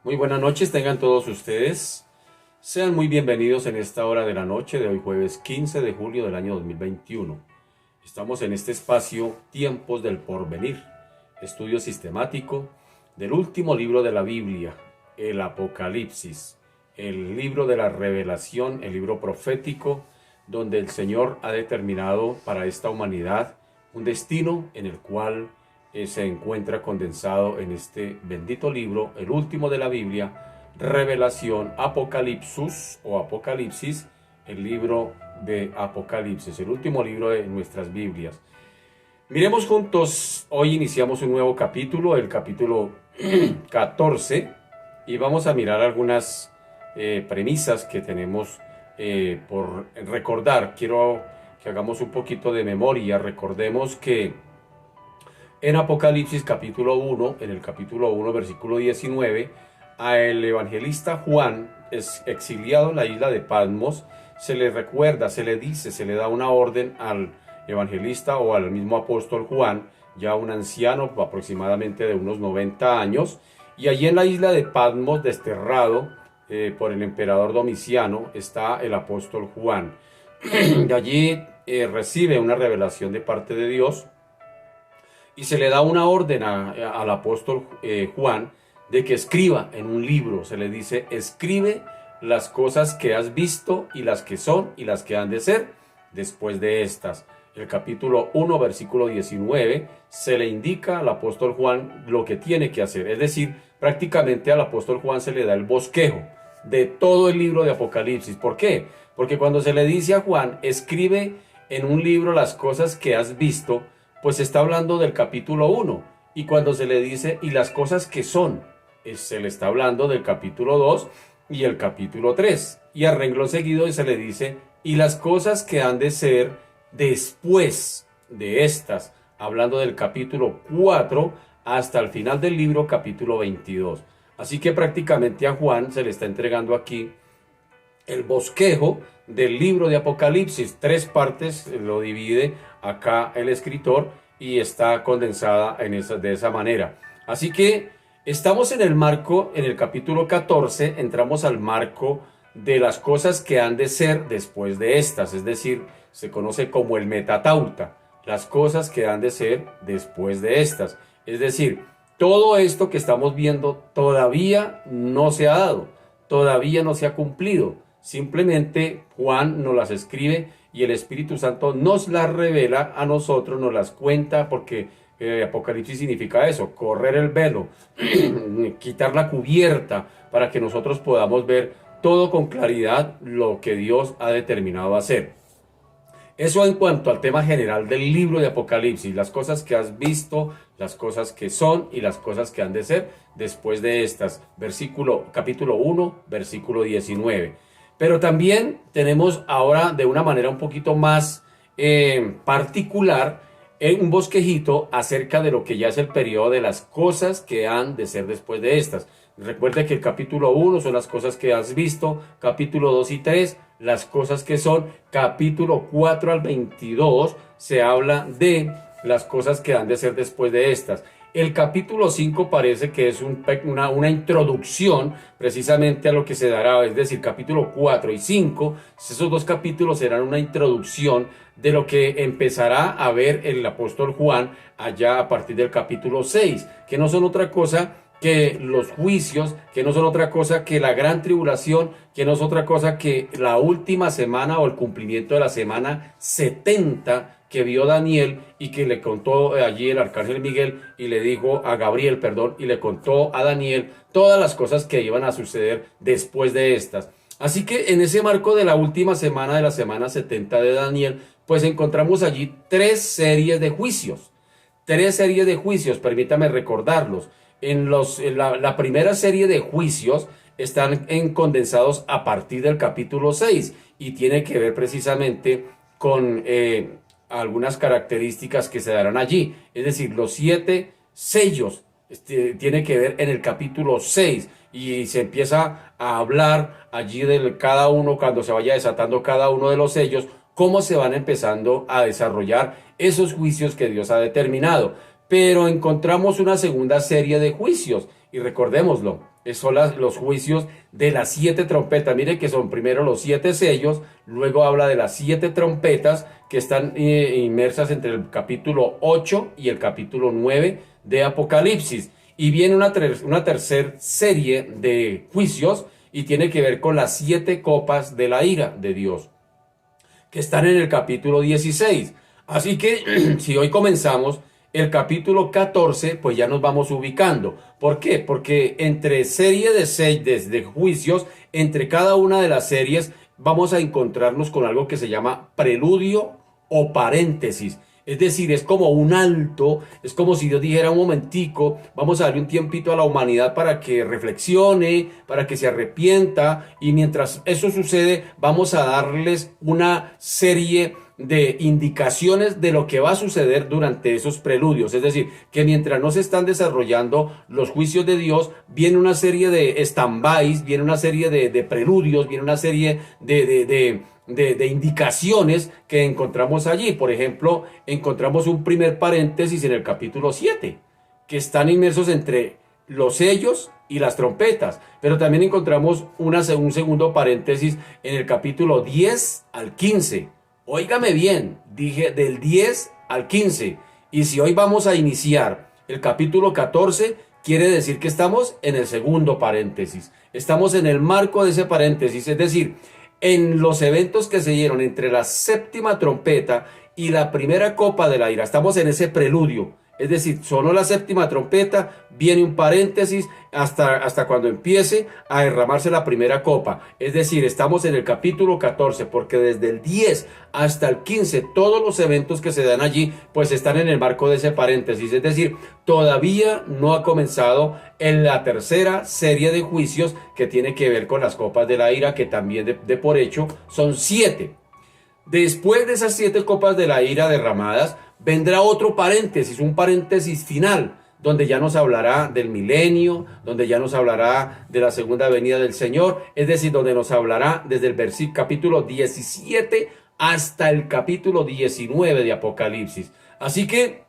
Muy buenas noches, tengan todos ustedes. Sean muy bienvenidos en esta hora de la noche de hoy jueves 15 de julio del año 2021. Estamos en este espacio Tiempos del Porvenir, estudio sistemático del último libro de la Biblia, el Apocalipsis, el libro de la revelación, el libro profético, donde el Señor ha determinado para esta humanidad un destino en el cual se encuentra condensado en este bendito libro, el último de la Biblia, Revelación, Apocalipsis o Apocalipsis, el libro de Apocalipsis, el último libro de nuestras Biblias. Miremos juntos, hoy iniciamos un nuevo capítulo, el capítulo 14, y vamos a mirar algunas premisas que tenemos por recordar. Quiero que hagamos un poquito de memoria. Recordemos que en Apocalipsis capítulo 1, en el capítulo 1, versículo 19, al evangelista Juan, exiliado en la isla de Patmos, se le recuerda, se le dice, se le da una orden al evangelista o al mismo apóstol Juan, ya un anciano aproximadamente de unos 90 años, y allí en la isla de Patmos, desterrado por el emperador Domiciano, está el apóstol Juan. De allí recibe una revelación de parte de Dios, y se le da una orden al apóstol Juan de que escriba en un libro. Se le dice: escribe las cosas que has visto y las que son y las que han de ser después de estas. El capítulo 1, versículo 19, se le indica al apóstol Juan lo que tiene que hacer. Es decir, prácticamente al apóstol Juan se le da el bosquejo de todo el libro de Apocalipsis. ¿Por qué? Porque cuando se le dice a Juan: escribe en un libro las cosas que has visto, pues está hablando del capítulo 1. Y cuando se le dice y las cosas que son, se le está hablando del capítulo 2 y el capítulo 3. Y a renglón seguido se le dice y las cosas que han de ser después de estas, hablando del capítulo 4 hasta el final del libro, capítulo 22. Así que prácticamente a Juan se le está entregando aquí el bosquejo del libro de Apocalipsis. 3 partes lo divide acá el escritor y está condensada de esa manera. Así que estamos en el marco, en el capítulo 14, entramos al marco de las cosas que han de ser después de estas, es decir, se conoce como el metatauta, las cosas que han de ser después de estas. Es decir, todo esto que estamos viendo todavía no se ha dado, todavía no se ha cumplido. Simplemente Juan nos las escribe y el Espíritu Santo nos las revela a nosotros, nos las cuenta, porque Apocalipsis significa eso: correr el velo, quitar la cubierta, para que nosotros podamos ver todo con claridad lo que Dios ha determinado hacer. Eso en cuanto al tema general del libro de Apocalipsis, las cosas que has visto, las cosas que son y las cosas que han de ser después de estas. Capítulo 1, versículo 19. Pero también tenemos ahora, de una manera un poquito más particular, un bosquejito acerca de lo que ya es el periodo de las cosas que han de ser después de estas. Recuerde que el capítulo 1 son las cosas que has visto, capítulo 2 y 3, las cosas que son, capítulo 4 al 22 se habla de las cosas que han de ser después de estas. El capítulo 5 parece que es una introducción precisamente a lo que se dará, es decir, capítulo 4 y 5, esos 2 capítulos serán una introducción de lo que empezará a ver el apóstol Juan allá a partir del capítulo 6, que no son otra cosa que los juicios, que no son otra cosa que la gran tribulación, que no es otra cosa que la última semana o el cumplimiento de la semana 70 que vio Daniel y que le contó allí el arcángel Miguel y le dijo a Gabriel, y le contó a Daniel todas las cosas que iban a suceder después de estas. Así que en ese marco de la última semana de la semana 70 de Daniel, pues encontramos allí 3 series de juicios. 3 series de juicios, permítame recordarlos. La primera serie de juicios están condensados a partir del capítulo 6 y tiene que ver precisamente con algunas características que se darán allí. Es decir, los 7 sellos tiene que ver en el capítulo 6 y se empieza a hablar allí de cada uno, cuando se vaya desatando cada uno de los sellos, cómo se van empezando a desarrollar esos juicios que Dios ha determinado. Pero encontramos una segunda serie de juicios, y recordémoslo, Son los juicios de las 7 trompetas. Mire que son primero los 7 sellos, luego habla de las 7 trompetas que están inmersas entre el capítulo 8 y el capítulo 9 de Apocalipsis. Y viene una tercera serie de juicios y tiene que ver con las 7 copas de la ira de Dios, que están en el capítulo 16. Así que si hoy comenzamos el capítulo 14, pues ya nos vamos ubicando. ¿Por qué? Porque entre serie de 6 de juicios, entre cada una de las series, vamos a encontrarnos con algo que se llama preludio o paréntesis. Es decir, es como un alto, es como si Dios dijera un momentico, vamos a darle un tiempito a la humanidad para que reflexione, para que se arrepienta, y mientras eso sucede, vamos a darles una serie de indicaciones de lo que va a suceder durante esos preludios. Es decir, que mientras no se están desarrollando los juicios de Dios, viene una serie de stand-bys, viene una serie de preludios, viene una serie de indicaciones que encontramos allí. Por ejemplo, encontramos un primer paréntesis en el capítulo 7, que están inmersos entre los sellos y las trompetas, pero también encontramos un segundo paréntesis en el capítulo 10 al 15. Óigame bien, dije del 10 al 15. Y si hoy vamos a iniciar el capítulo 14, quiere decir que estamos en el segundo paréntesis. Estamos en el marco de ese paréntesis, es decir, en los eventos que se dieron entre la séptima trompeta y la primera copa de la ira. Estamos en ese preludio. Es decir, sonó la séptima trompeta, viene un paréntesis hasta cuando empiece a derramarse la primera copa. Es decir, estamos en el capítulo 14, porque desde el 10 hasta el 15, todos los eventos que se dan allí, pues están en el marco de ese paréntesis. Es decir, todavía no ha comenzado en la tercera serie de juicios que tiene que ver con las copas de la ira, que también de por hecho son 7. Después de esas 7 copas de la ira derramadas, vendrá otro paréntesis, un paréntesis final, donde ya nos hablará del milenio, donde ya nos hablará de la segunda venida del Señor, es decir, donde nos hablará desde el capítulo 17 hasta el capítulo 19 de Apocalipsis. Así que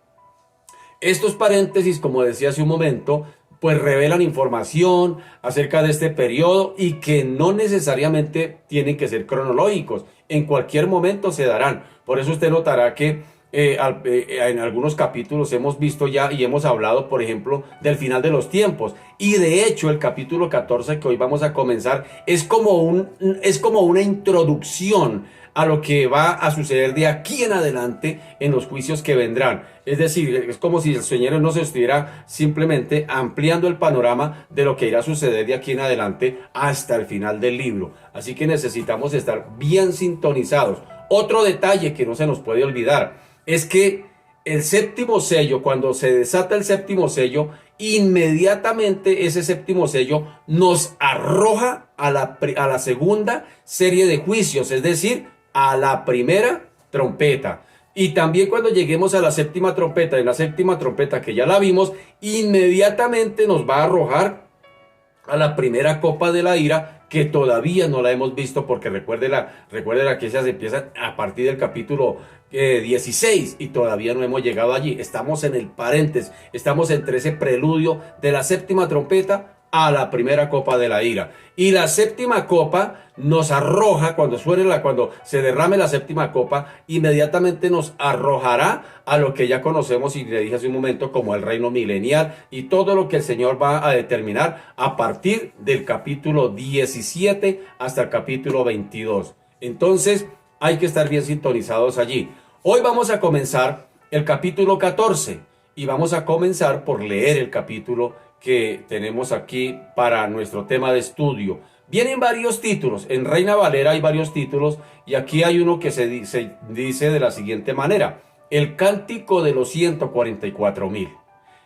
estos paréntesis, como decía hace un momento, pues revelan información acerca de este periodo y que no necesariamente tienen que ser cronológicos. En cualquier momento se darán. Por eso usted notará que en algunos capítulos hemos visto ya y hemos hablado, por ejemplo, del final de los tiempos. Y de hecho, el capítulo 14 que hoy vamos a comenzar es como una introducción a lo que va a suceder de aquí en adelante en los juicios que vendrán. Es decir, es como si el Señor no se estuviera simplemente ampliando el panorama de lo que irá a suceder de aquí en adelante hasta el final del libro. Así que necesitamos estar bien sintonizados. Otro detalle que no se nos puede olvidar es que el séptimo sello, cuando se desata el séptimo sello, inmediatamente ese séptimo sello nos arroja a la segunda serie de juicios, es decir, a la primera trompeta. Y también cuando lleguemos a la séptima trompeta, en la séptima trompeta que ya la vimos, inmediatamente nos va a arrojar a la primera copa de la ira, que todavía no la hemos visto, porque recuérdela que esa se empieza a partir del capítulo 16 y todavía no hemos llegado allí. Estamos en el paréntesis, estamos entre ese preludio de la séptima trompeta a la primera copa de la ira. Y la séptima copa nos arroja, cuando se derrame la séptima copa, inmediatamente nos arrojará a lo que ya conocemos y le dije hace un momento como el reino milenial y todo lo que el Señor va a determinar a partir del capítulo 17 hasta el capítulo 22. Entonces hay que estar bien sintonizados allí. Hoy vamos a comenzar el capítulo 14 y vamos a comenzar por leer el capítulo que tenemos aquí para nuestro tema de estudio. Vienen varios títulos, en Reina Valera hay varios títulos y aquí hay uno que se dice de la siguiente manera: el cántico de los 144,000.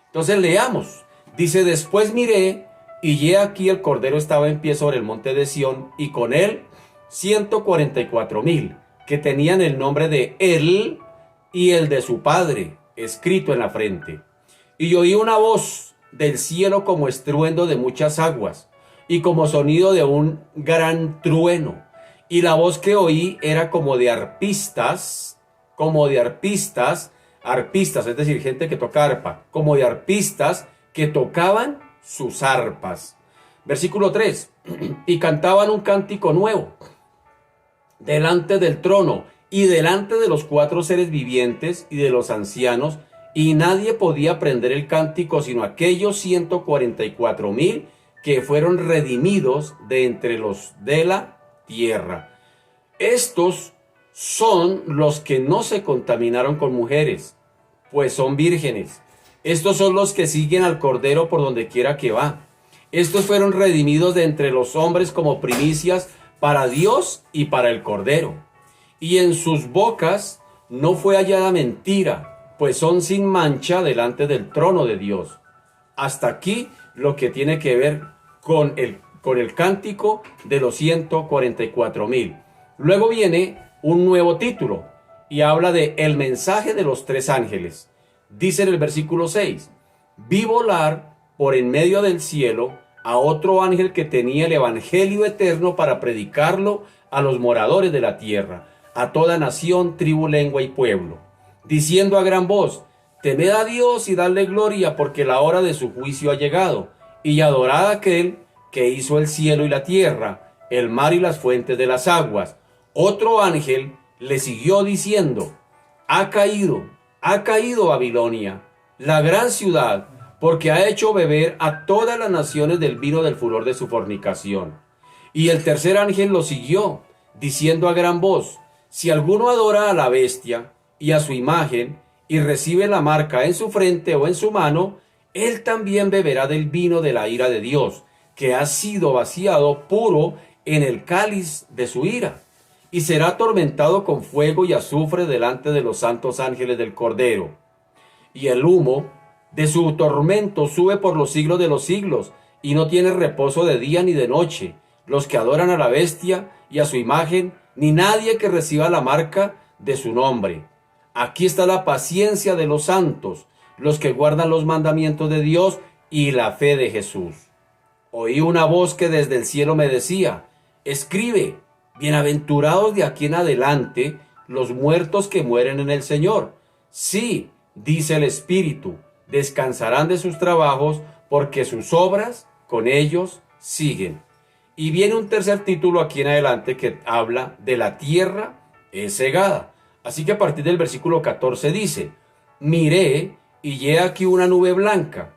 Entonces leamos, dice: después miré y he aquí el Cordero estaba en pie sobre el monte de Sión y con él 144,000 que tenían el nombre de él y el de su padre escrito en la frente. Y oí una voz del cielo como estruendo de muchas aguas y como sonido de un gran trueno. Y la voz que oí era como de arpistas, es decir, gente que toca arpa, como de arpistas que tocaban sus arpas. Versículo 3. Y cantaban un cántico nuevo delante del trono y delante de los 4 seres vivientes y de los ancianos, y nadie podía aprender el cántico sino aquellos 144,000 que fueron redimidos de entre los de la tierra. Estos son los que no se contaminaron con mujeres, pues son vírgenes. Estos son los que siguen al Cordero por donde quiera que va. Estos fueron redimidos de entre los hombres como primicias para Dios y para el Cordero. Y en sus bocas no fue hallada mentira, pues son sin mancha delante del trono de Dios. Hasta aquí lo que tiene que ver con el cántico de los 144,000. Luego viene un nuevo título y habla de el mensaje de los 3 ángeles. Dice en el versículo 6, vi volar por en medio del cielo a otro ángel que tenía el evangelio eterno para predicarlo a los moradores de la tierra, a toda nación, tribu, lengua y pueblo, diciendo a gran voz, temed a Dios y dadle gloria, porque la hora de su juicio ha llegado, y adorad a aquel que hizo el cielo y la tierra, el mar y las fuentes de las aguas. Otro ángel le siguió diciendo, ha caído Babilonia, la gran ciudad, porque ha hecho beber a todas las naciones del vino del furor de su fornicación. Y el tercer ángel lo siguió, diciendo a gran voz, si alguno adora a la bestia y a su imagen, y recibe la marca en su frente o en su mano, él también beberá del vino de la ira de Dios, que ha sido vaciado puro en el cáliz de su ira, y será atormentado con fuego y azufre delante de los santos ángeles del Cordero. Y el humo de su tormento sube por los siglos de los siglos, y no tiene reposo de día ni de noche, los que adoran a la bestia y a su imagen, ni nadie que reciba la marca de su nombre. Aquí está la paciencia de los santos, los que guardan los mandamientos de Dios y la fe de Jesús. Oí una voz que desde el cielo me decía, escribe, bienaventurados de aquí en adelante los muertos que mueren en el Señor. Sí, dice el Espíritu, descansarán de sus trabajos porque sus obras con ellos siguen. Y viene un tercer título aquí en adelante que habla de la tierra es cegada. Así que a partir del versículo 14 dice, miré y he aquí una nube blanca,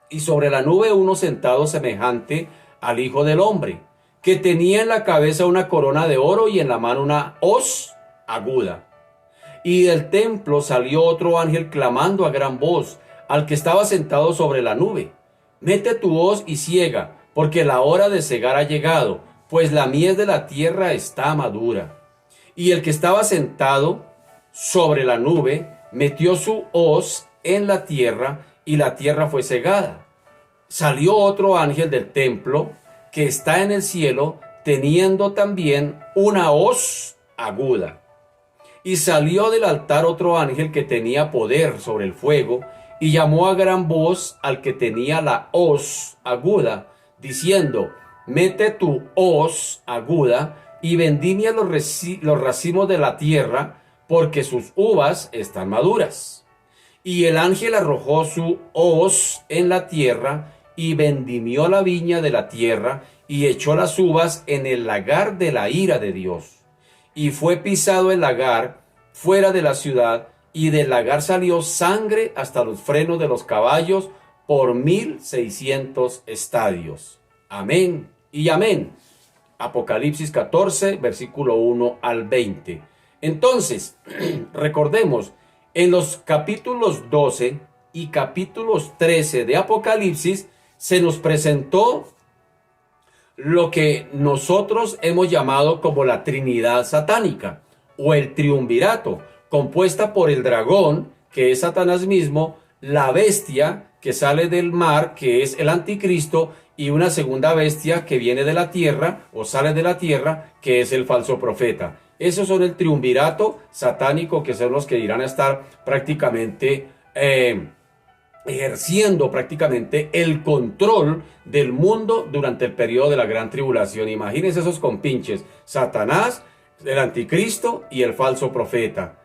y sobre la nube uno sentado semejante al Hijo del Hombre, que tenía en la cabeza una corona de oro y en la mano una hoz aguda. Y del templo salió otro ángel clamando a gran voz al que estaba sentado sobre la nube, mete tu hoz y ciega, porque la hora de cegar ha llegado, pues la mies de la tierra está madura. Y el que estaba sentado sobre la nube metió su hoz en la tierra, y la tierra fue cegada. Salió otro ángel del templo que está en el cielo, teniendo también una hoz aguda. Y salió del altar otro ángel que tenía poder sobre el fuego, y llamó a gran voz al que tenía la hoz aguda, diciendo, mete tu hoz aguda y vendimia los racimos de la tierra, porque sus uvas están maduras. Y el ángel arrojó su hoz en la tierra, y vendimió la viña de la tierra, y echó las uvas en el lagar de la ira de Dios. Y fue pisado el lagar fuera de la ciudad, y del lagar salió sangre hasta los frenos de los caballos por 1,600 estadios. Amén y amén. Apocalipsis 14, versículo 1 al 20. Entonces, recordemos, en los capítulos 12 y capítulos 13 de Apocalipsis se nos presentó lo que nosotros hemos llamado como la Trinidad satánica o el triunvirato, compuesta por el dragón, que es Satanás mismo, la bestia que sale del mar, que es el anticristo, y una segunda bestia que viene de la tierra o sale de la tierra, que es el falso profeta. Esos son el triunvirato satánico, que son los que irán a estar prácticamente ejerciendo prácticamente el control del mundo durante el periodo de la gran tribulación. Imagínense esos compinches, Satanás, el anticristo y el falso profeta.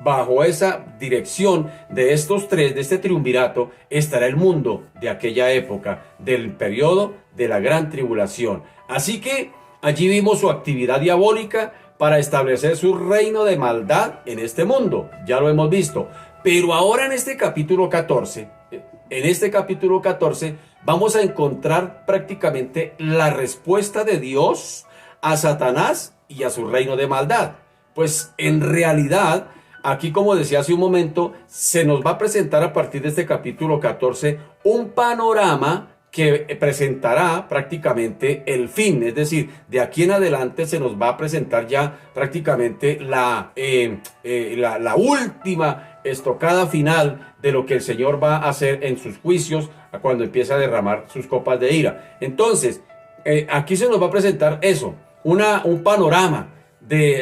bajo esa dirección de estos tres, de este triunvirato, estará el mundo de aquella época, del periodo de la gran tribulación. Así que allí vimos su actividad diabólica para establecer su reino de maldad en este mundo. Ya lo hemos visto. Pero ahora en este capítulo 14, vamos a encontrar prácticamente la respuesta de Dios a Satanás y a su reino de maldad. Pues en realidad, aquí como decía hace un momento, se nos va a presentar a partir de este capítulo 14 un panorama que presentará prácticamente el fin, es decir, de aquí en adelante se nos va a presentar ya prácticamente la última estocada final de lo que el Señor va a hacer en sus juicios cuando empieza a derramar sus copas de ira. Entonces, aquí se nos va a presentar eso, un panorama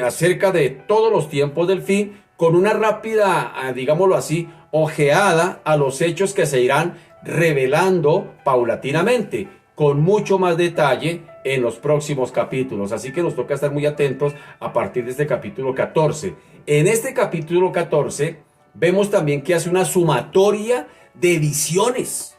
acerca de todos los tiempos del fin, con una rápida, digámoslo así, ojeada a los hechos que se irán revelando paulatinamente, con mucho más detalle en los próximos capítulos. Así que nos toca estar muy atentos a partir de este capítulo 14. En este capítulo 14 vemos también que hace una sumatoria de visiones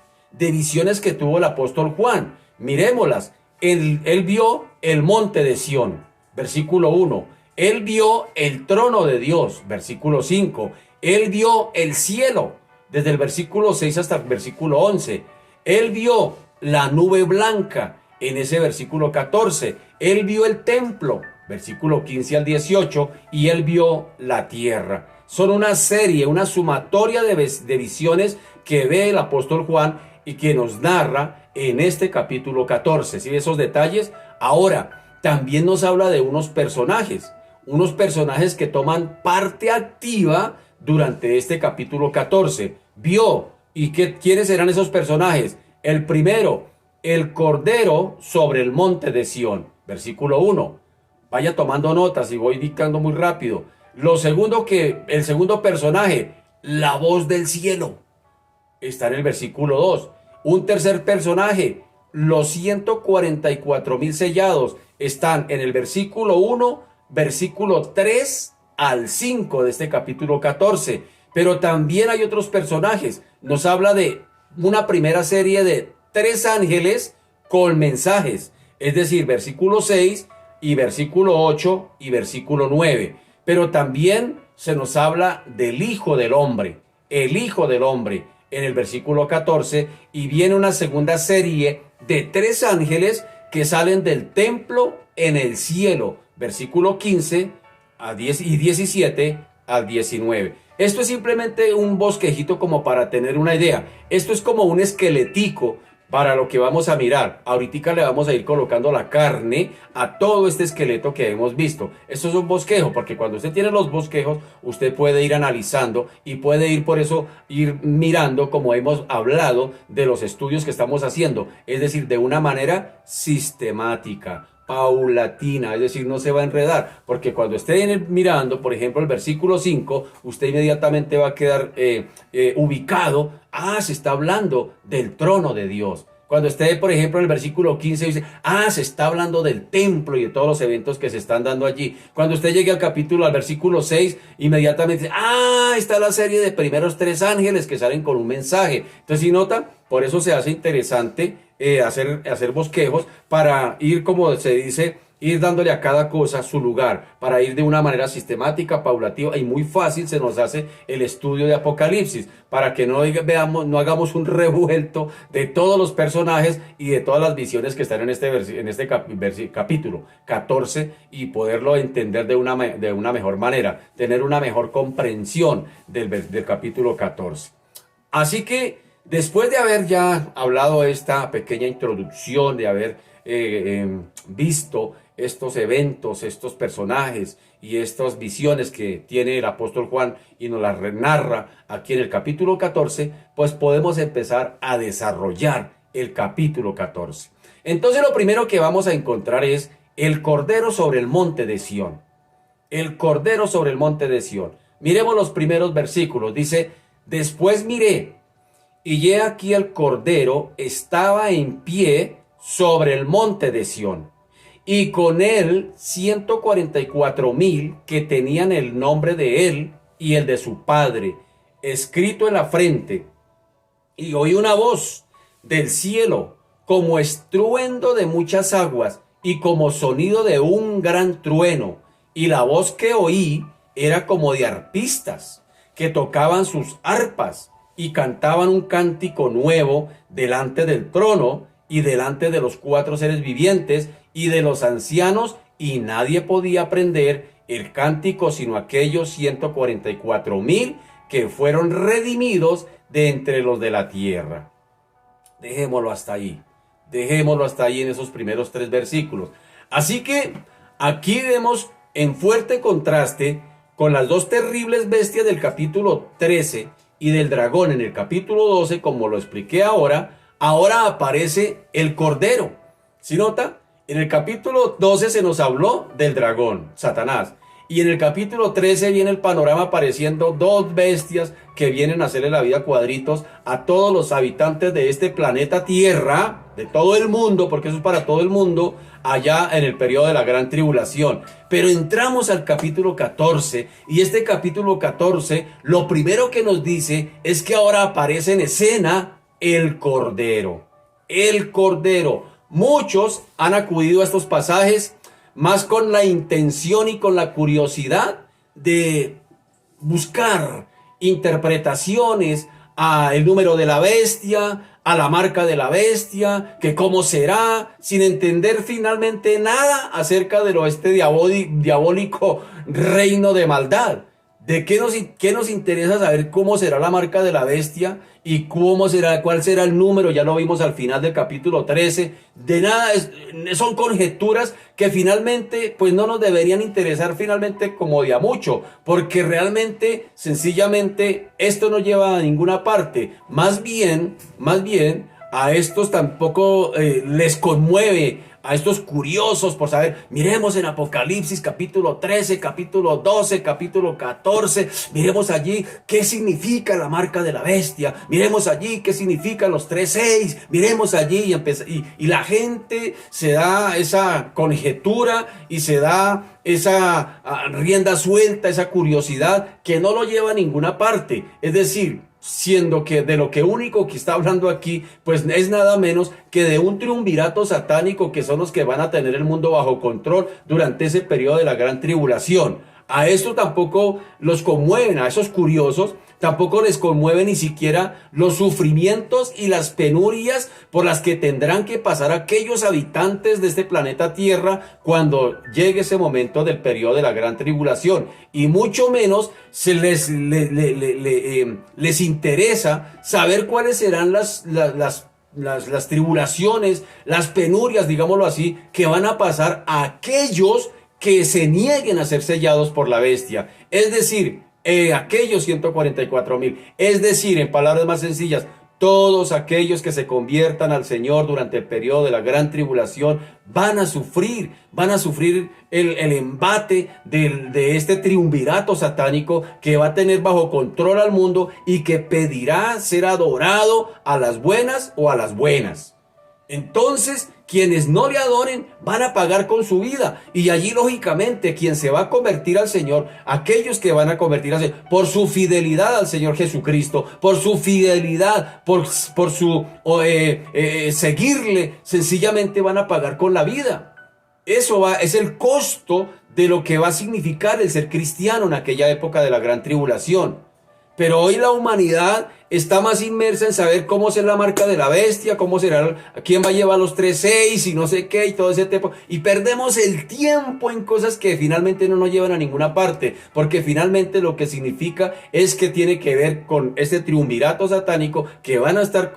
que tuvo el apóstol Juan. Miremoslas. Él vio el monte de Sión, versículo 1. Él vio el trono de Dios, versículo 5. Él vio el cielo, desde el versículo 6 hasta el versículo 11. Él vio la nube blanca, en ese versículo 14. Él vio el templo, versículo 15 al 18. Y él vio la tierra. Son una serie, una sumatoria de visiones que ve el apóstol Juan y que nos narra en este capítulo 14. ¿Sí? Esos detalles. Ahora, también nos habla de unos personajes que toman parte activa durante este capítulo 14. Vio, ¿y quiénes serán esos personajes? El primero, el Cordero sobre el monte de Sión, versículo 1. Vaya tomando notas y voy dictando muy rápido. El segundo personaje, la voz del cielo, está en el versículo 2. Un tercer personaje, los 144,000 sellados, están en el versículo 1, versículo 3 al 5 de este capítulo 14. Pero también hay otros personajes. Nos habla de una primera serie de 3 ángeles con mensajes. Es decir, versículo 6 y versículo 8 y versículo 9. Pero también se nos habla del Hijo del Hombre. El Hijo del Hombre en el versículo 14. Y viene una segunda serie de 3 ángeles que salen del templo en el cielo. Versículo 15 a 10 y 17 al 19. Esto es simplemente un bosquejito como para tener una idea. Esto es como un esqueletico para lo que vamos a mirar. Ahorita le vamos a ir colocando la carne a todo este esqueleto que hemos visto. Esto es un bosquejo, porque cuando usted tiene los bosquejos, usted puede ir analizando y puede ir mirando, como hemos hablado, de los estudios que estamos haciendo. Es decir, de una manera sistemática, paulatina, es decir, no se va a enredar, porque cuando esté mirando, por ejemplo, el versículo 5, usted inmediatamente va a quedar ubicado. Se está hablando del trono de Dios. Cuando esté, por ejemplo, en el versículo 15, dice, se está hablando del templo y de todos los eventos que se están dando allí. Cuando usted llegue al versículo 6, inmediatamente dice, está la serie de primeros 3 ángeles que salen con un mensaje. Entonces, si nota, por eso se hace interesante hacer bosquejos para ir, como se dice, ir dándole a cada cosa su lugar, para ir de una manera sistemática, paulativa y muy fácil. Se nos hace el estudio de Apocalipsis, para que no hagamos un revuelto de todos los personajes y de todas las visiones que están en este capítulo 14, y poderlo entender de una mejor manera, tener una mejor comprensión del capítulo 14. Así que, después de haber ya hablado esta pequeña introducción, de haber visto estos eventos, estos personajes y estas visiones que tiene el apóstol Juan y nos las narra aquí en el capítulo 14, pues podemos empezar a desarrollar el capítulo 14. Entonces, lo primero que vamos a encontrar es el Cordero sobre el monte de Sión. El Cordero sobre el monte de Sión. Miremos los primeros versículos. Dice, después miré, y he aquí el Cordero estaba en pie sobre el monte de Sión, y con él 144,000 que tenían el nombre de él y el de su padre, escrito en la frente. Y oí una voz del cielo, como estruendo de muchas aguas, y como sonido de un gran trueno. Y la voz que oí era como de arpistas, que tocaban sus arpas, y cantaban un cántico nuevo delante del trono, y delante de los 4 seres vivientes, y de los ancianos, y nadie podía aprender el cántico sino aquellos 144,000 que fueron redimidos de entre los de la tierra. Dejémoslo hasta ahí. Dejémoslo hasta ahí en esos primeros 3 versículos. Así que aquí vemos en fuerte contraste con las 2 terribles bestias del capítulo 13 y del dragón en el capítulo 12, como lo expliqué ahora. Ahora aparece el cordero. ¿Sí nota? En el capítulo 12 se nos habló del dragón, Satanás. Y en el capítulo 13 viene el panorama apareciendo 2 bestias que vienen a hacerle la vida cuadritos a todos los habitantes de este planeta Tierra, de todo el mundo, porque eso es para todo el mundo, allá en el periodo de la gran tribulación. Pero entramos al capítulo 14 y este capítulo 14 lo primero que nos dice es que ahora aparece en escena el Cordero. El Cordero. Muchos han acudido a estos pasajes más con la intención y con la curiosidad de buscar interpretaciones a el número de la bestia, a la marca de la bestia, que cómo será, sin entender finalmente nada acerca de este diabólico reino de maldad. ¿De qué nos interesa saber cómo será la marca de la bestia y cuál será el número? Ya lo vimos al final del capítulo 13. De nada, son conjeturas que finalmente pues no nos deberían interesar finalmente como de a mucho, porque realmente, sencillamente, esto no lleva a ninguna parte. Más bien, a estos tampoco les conmueve. A estos curiosos por saber, miremos en Apocalipsis capítulo 13, capítulo 12, capítulo 14, miremos allí qué significa la marca de la bestia, miremos allí qué significan los 3:6, miremos allí y la gente se da esa conjetura y se da esa rienda suelta, esa curiosidad que no lo lleva a ninguna parte. Es decir, siendo que de lo que único que está hablando aquí, pues es nada menos que de un triunvirato satánico que son los que van a tener el mundo bajo control durante ese periodo de la gran tribulación. A esto tampoco los conmueven, a esos curiosos tampoco les conmueve ni siquiera los sufrimientos y las penurias por las que tendrán que pasar aquellos habitantes de este planeta Tierra cuando llegue ese momento del periodo de la gran tribulación. Y mucho menos les interesa saber cuáles serán las tribulaciones, las penurias, digámoslo así, que van a pasar a aquellos que se nieguen a ser sellados por la bestia. Es decir, aquellos 144,000. Es decir, en palabras más sencillas, todos aquellos que se conviertan al Señor durante el periodo de la gran tribulación van a sufrir el embate de este triunvirato satánico que va a tener bajo control al mundo y que pedirá ser adorado a las buenas o a las buenas. Entonces, quienes no le adoren van a pagar con su vida. Y allí, lógicamente, quien se va a convertir al Señor, aquellos que van a convertir al Señor, por su fidelidad al Señor Jesucristo, por su fidelidad, por su seguirle, sencillamente van a pagar con la vida. Es el costo de lo que va a significar el ser cristiano en aquella época de la gran tribulación. Pero hoy la humanidad está más inmersa en saber cómo será la marca de la bestia, cómo será, quién va a llevar los 3:6 y no sé qué y todo ese tema. Y perdemos el tiempo en cosas que finalmente no nos llevan a ninguna parte. Porque finalmente lo que significa es que tiene que ver con este triunvirato satánico que van a estar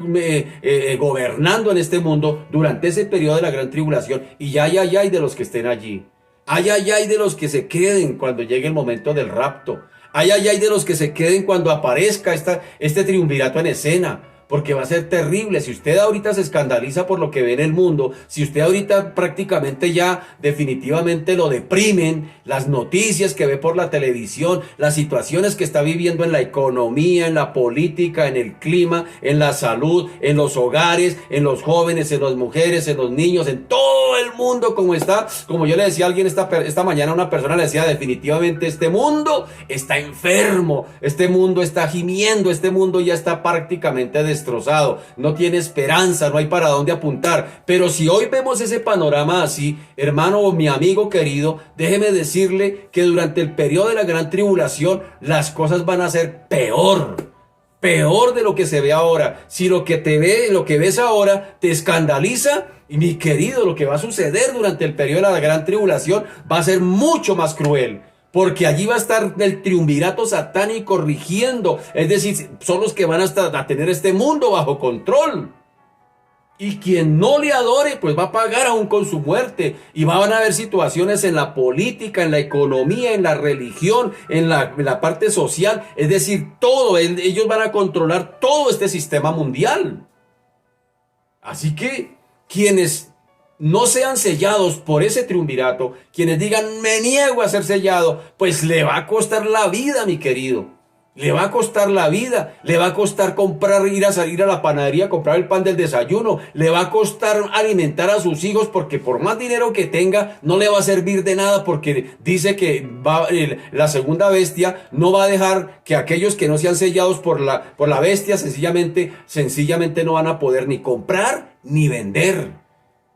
gobernando en este mundo durante ese periodo de la gran tribulación. Y ay de los que estén allí. Ay de los que se queden cuando llegue el momento del rapto. Ay de los que se queden cuando aparezca este triunvirato en escena, porque va a ser terrible. Si usted ahorita se escandaliza por lo que ve en el mundo, si usted ahorita prácticamente ya definitivamente lo deprimen, las noticias que ve por la televisión, las situaciones que está viviendo en la economía, en la política, en el clima, en la salud, en los hogares, en los jóvenes, en las mujeres, en los niños, en todo todo el mundo como está, como yo le decía a alguien esta mañana, a una persona le decía, definitivamente este mundo está enfermo, este mundo está gimiendo, este mundo ya está prácticamente destrozado, no tiene esperanza, no hay para dónde apuntar. Pero si hoy vemos ese panorama así, hermano o mi amigo querido, déjeme decirle que durante el periodo de la gran tribulación las cosas van a ser peor de lo que se ve ahora. Si lo que ves ahora te escandaliza, y mi querido, lo que va a suceder durante el periodo de la gran tribulación va a ser mucho más cruel. Porque allí va a estar el triunvirato satánico rigiendo. Es decir, son los que van a tener este mundo bajo control. Y quien no le adore, pues va a pagar aún con su muerte. Y van a haber situaciones en la política, en la economía, en la religión, en la parte social. Es decir, todo. Ellos van a controlar todo este sistema mundial. Así que quienes no sean sellados por ese triunvirato, quienes digan, me niego a ser sellado, pues le va a costar la vida, mi querido. Le va a costar la vida, le va a costar salir a la panadería a comprar el pan del desayuno, le va a costar alimentar a sus hijos porque por más dinero que tenga no le va a servir de nada porque dice que la segunda bestia no va a dejar que aquellos que no sean sellados por la bestia sencillamente no van a poder ni comprar ni vender.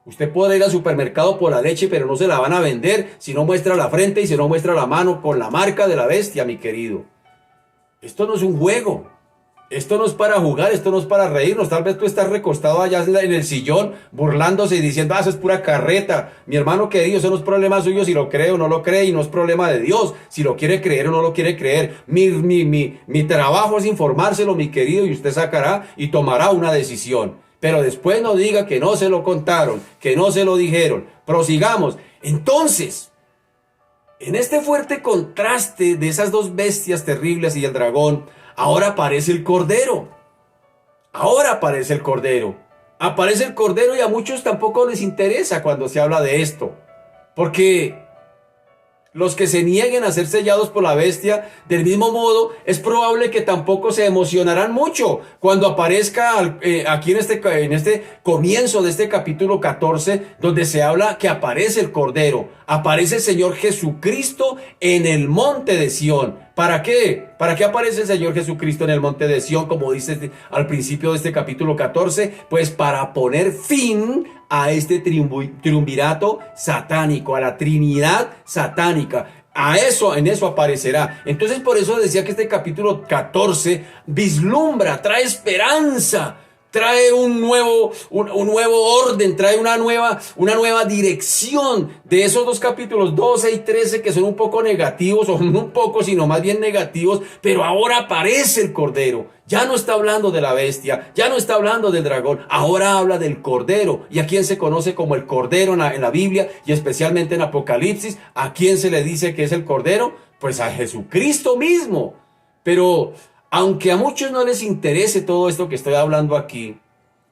Usted podrá ir al supermercado por la leche, pero no se la van a vender si no muestra la frente y si no muestra la mano con la marca de la bestia, mi querido. Esto no es un juego, esto no es para jugar, esto no es para reírnos. Tal vez tú estás recostado allá en el sillón burlándose y diciendo, eso es pura carreta. Mi hermano querido, eso no es problema suyo si lo cree o no lo cree y no es problema de Dios si lo quiere creer o no lo quiere creer. Mi trabajo es informárselo, mi querido, y usted sacará y tomará una decisión. Pero después no diga que no se lo contaron, que no se lo dijeron. Prosigamos. Entonces, en este fuerte contraste de esas dos bestias terribles y el dragón, ahora aparece el cordero. Ahora aparece el cordero. Aparece el cordero y a muchos tampoco les interesa cuando se habla de esto. Porque los que se nieguen a ser sellados por la bestia, del mismo modo, es probable que tampoco se emocionarán mucho cuando aparezca aquí en este comienzo de este capítulo 14, donde se habla que aparece el Cordero, aparece el Señor Jesucristo en el monte de Sión. ¿Para qué? ¿Para qué aparece el Señor Jesucristo en el monte de Sión, como dice al principio de este capítulo 14? Pues para poner fin a este triunvirato satánico, a la Trinidad satánica. En eso aparecerá. Entonces por eso decía que este capítulo 14 vislumbra, trae esperanza, trae un nuevo orden, trae una nueva dirección de esos dos capítulos 12 y 13 que son un poco negativos, o no un poco, sino más bien negativos, pero ahora aparece el Cordero. Ya no está hablando de la bestia, ya no está hablando del dragón, ahora habla del Cordero. ¿Y a quién se conoce como el Cordero en la Biblia y especialmente en Apocalipsis? ¿A quién se le dice que es el Cordero? Pues a Jesucristo mismo. Pero aunque a muchos no les interese todo esto que estoy hablando aquí,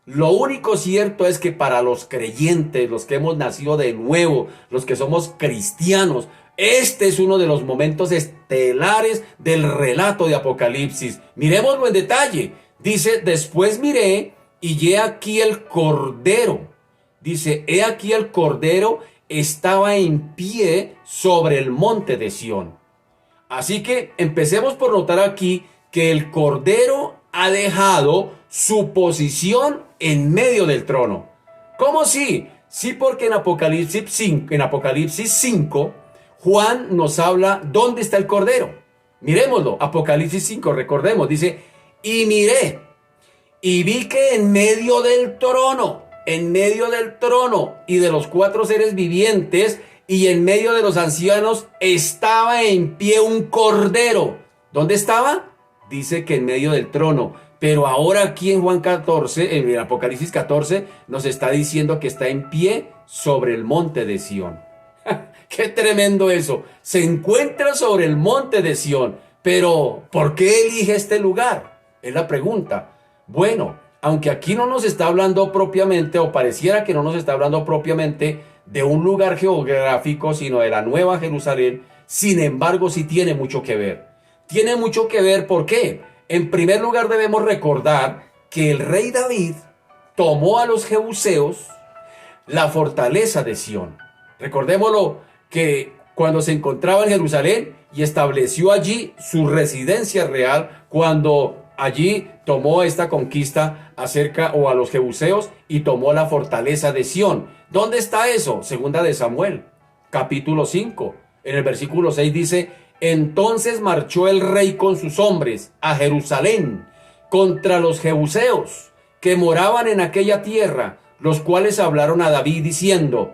lo único cierto es que para los creyentes, los que hemos nacido de nuevo, los que somos cristianos, este es uno de los momentos estelares del relato de Apocalipsis. Miremoslo en detalle. Dice, después miré y he aquí el Cordero. Dice, he aquí el Cordero estaba en pie sobre el monte de Sión. Así que empecemos por notar aquí que el Cordero ha dejado su posición en medio del trono. ¿Cómo sí? Sí, porque en Apocalipsis 5, Juan nos habla dónde está el Cordero. Miremoslo, Apocalipsis 5, recordemos, dice, y miré, y vi que en medio del trono y de los 4 seres vivientes y en medio de los ancianos estaba en pie un Cordero. ¿Dónde estaba? Dice que en medio del trono. Pero ahora aquí en Juan 14, en Apocalipsis 14, nos está diciendo que está en pie sobre el monte de Sión. ¡Qué tremendo eso! Se encuentra sobre el monte de Sión. Pero, ¿por qué elige este lugar? Es la pregunta. Bueno, aunque aquí no nos está hablando propiamente, o pareciera que no nos está hablando propiamente de un lugar geográfico, sino de la Nueva Jerusalén, sin embargo, sí tiene mucho que ver. Tiene mucho que ver, ¿por qué? En primer lugar debemos recordar que el rey David tomó a los jebuseos, la fortaleza de Sión. Recordémoslo que cuando se encontraba en Jerusalén y estableció allí su residencia real, cuando allí tomó esta conquista a los jebuseos y tomó la fortaleza de Sión. ¿Dónde está eso? Segunda de Samuel, capítulo 5. En el versículo 6 dice: entonces marchó el rey con sus hombres a Jerusalén contra los jebuseos que moraban en aquella tierra, los cuales hablaron a David diciendo: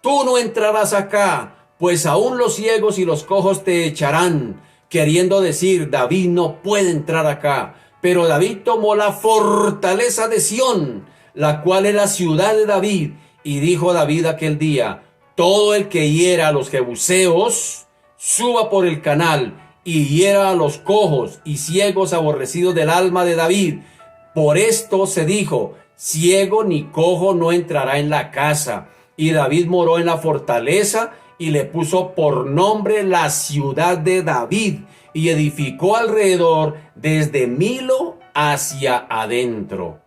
tú no entrarás acá, pues aún los ciegos y los cojos te echarán. Queriendo decir, David no puede entrar acá. Pero David tomó la fortaleza de Sión, la cual es la ciudad de David. Y dijo David aquel día: todo el que hiera a los jebuseos, suba por el canal y hiera a los cojos y ciegos aborrecidos del alma de David. Por esto se dijo: ciego ni cojo no entrará en la casa. Y David moró en la fortaleza y le puso por nombre la ciudad de David, y edificó alrededor desde Milo hacia adentro.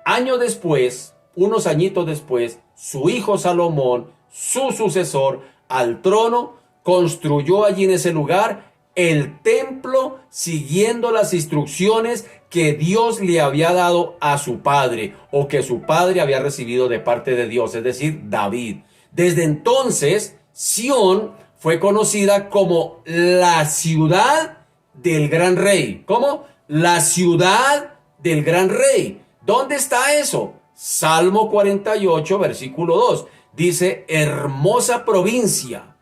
Años después, unos añitos después, su hijo Salomón, su sucesor al trono, construyó allí en ese lugar el templo siguiendo las instrucciones que Dios le había dado a su padre, o que su padre había recibido de parte de Dios, es decir, David. Desde entonces, Sión fue conocida como la ciudad del gran rey. ¿Cómo? La ciudad del gran rey. ¿Dónde está eso? Salmo 48, versículo 2. Dice: hermosa provincia,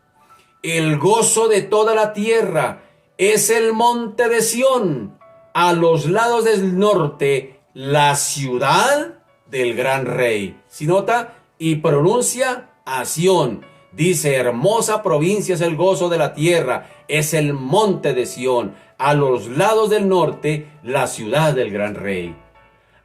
el gozo de toda la tierra es el monte de Sión, a los lados del norte, la ciudad del gran rey. Si nota, y pronuncia a Sión. Dice: hermosa provincia es el gozo de la tierra, es el monte de Sión, a los lados del norte, la ciudad del gran rey.